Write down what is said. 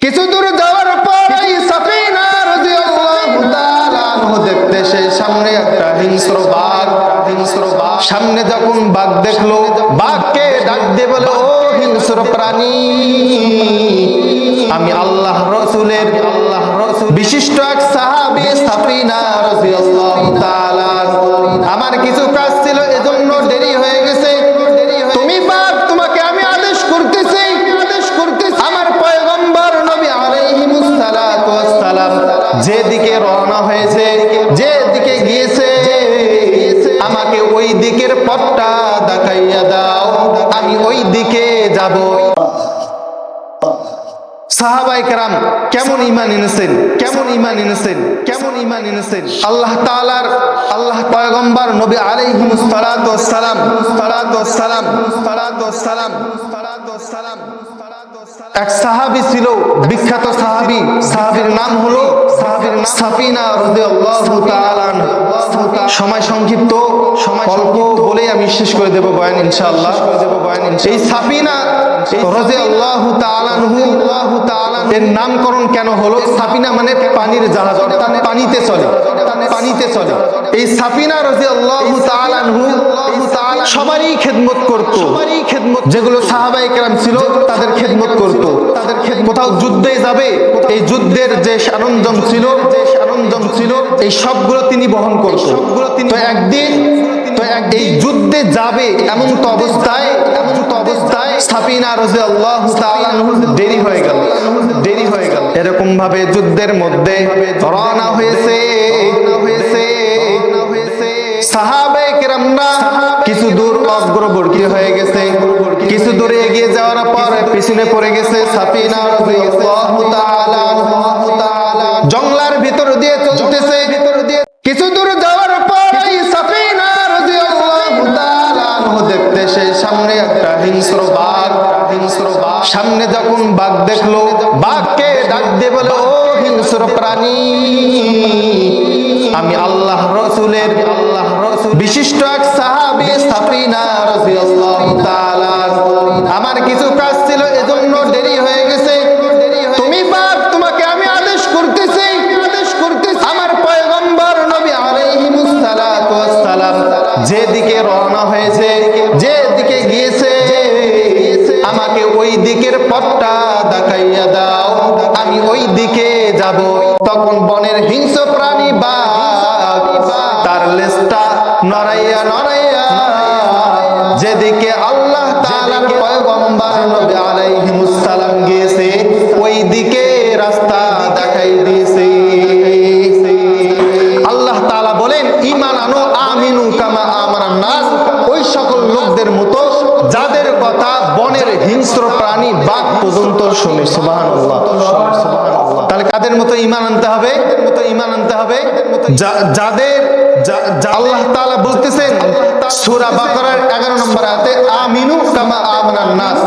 কিছু দূর যাওয়ার পরেই সাফিনা রাদিয়াল্লাহু তাআলা আনহু দেখতেছে সামনে একটা হিংস্র বাঘ। সামনে যখন বাঘ দেখলো, বাঘকে ডাক দিয়ে বলে, ও হিংস্র প্রাণী, আমি আল্লাহ রাসূলের বিশিষ্ট এক সাহাবী সাফিনা রাদিয়াল্লাহু তাআলা, আমার কিছু কাজ ছিল এজন্য দেরি হয়ে গেছে। তুমি বাঘ, তোমাকে আমি আদেশ করতেছি, আমার পয়গম্বর নবী আলাইহিমুস সালাতু ওয়াস সালাম যেদিকে রওনা হয়েছে, যেদিকে গিয়েছে, আমাকে ওই দিকের পথটা দেখাইয়া দাও, আমি ওই দিকে যাব। সাহাবায়ে কেরাম কেমন ঈমান এনেছেন, আল্লাহ তাআলার পয়গম্বর নবী আলাইহিমুস সালাতু ওয়াস সালাম এক সাহাবী ছিল, বিখ্যাত সাহাবীর নাম হলো সাফিনা রাদিয়াল্লাহু তাআলা আনহা। সময় সংক্ষিপ্ত, অল্প বলে আমি শেষ করে দেব বয়ান ইনশাআল্লাহ। এই সাফিনা রাদিয়াল্লাহু তাআলা আনহু এর নামকরণ কেন হলো? সাফিনা মানে পানির জাহাজ, অর্থাৎ পানিতে চলে। এই সাফিনা রাদিয়াল্লাহু তাআলা আনহু সবারই খেদমত করত, যেগুলো সাহাবায়ে কেরাম ছিল তাদের খেদমত করত। কোথাও যুদ্ধে যাবে, এই যুদ্ধের যে সরঞ্জাম ছিল এই সবগুলো তিনি বহন করত। তো একদিন এই যুদ্ধে যাবে এমন তো অবস্থায় সাফিনা রাদিয়াল্লাহু তাআলা আনহু দেরি হয়ে গেল। এরকম ভাবে যুদ্ধের মধ্যে রওনা হয়েছে। সাহাবায়ে কেরামরা কিছু দূর অগ্রবর্তী হয়ে গেছে, কিছু দূরে এগিয়ে যাওয়ার পর পিছনে পড়ে গেছে সাফিনা রাদিয়াল্লাহু তাআলা। জঙ্গলার ভিতর দিয়ে চলতেছে, কিছু দূর যাওয়ার পর সাফিনা রাদিয়াল্লাহু তাআলা দেখতেছে সামনে একটা হিংস্র বাঘ। সামনে যখন বাঘ দেখলো, বাঘকে ডাক দিয়ে বলে, ও হিংস্র প্রাণী, আমি আল্লাহ রাসূলের বিশিষ্ট এক সাহাবী সাফিনা রাদিয়াল্লাহু তাআলা, আমার কিছু কাজ ছিল এজন্য দেরি হয়ে গেছে। তুমি বাঘ, তোমাকে আমি আদেশ করতেছি, আমার পয়গম্বর নবী আলাইহিমুস সালাতু ওয়াস সালাম যেদিকে রওনা হয়েছে, যেদিকে গিয়েছে, আমাকে ওই দিকের পথটা দেখাইয়া দাও, আমি ওই দিকে যাব। তখন বনের হিংস্র প্রাণী বাঘ তার লেজটা নড়াইয়া যেদিকে আল্লাহ তাআলার পয়গম্বর নবী আলাইহিমুস সালাম গিয়েছে ওই দিকে রাস্তা দেখাই দিয়েছে। আল্লাহ তাআলা বলেন, ঈমান আনো, আমিনু কামা আমানান নাস, ওই সকল লোকদের মতো যাদের কথা বনের হিংস্র প্রাণী বাঘ পর্যন্ত শুনে। সুবহানাল্লাহ। তাহলে কাদের মতো ঈমান আনতে হবে? যাদের আল্লাহ তাআলা বলতেছেন সূরা বাকারার 11 নম্বর আয়াতে, আমিনু কামা আমানান নাস।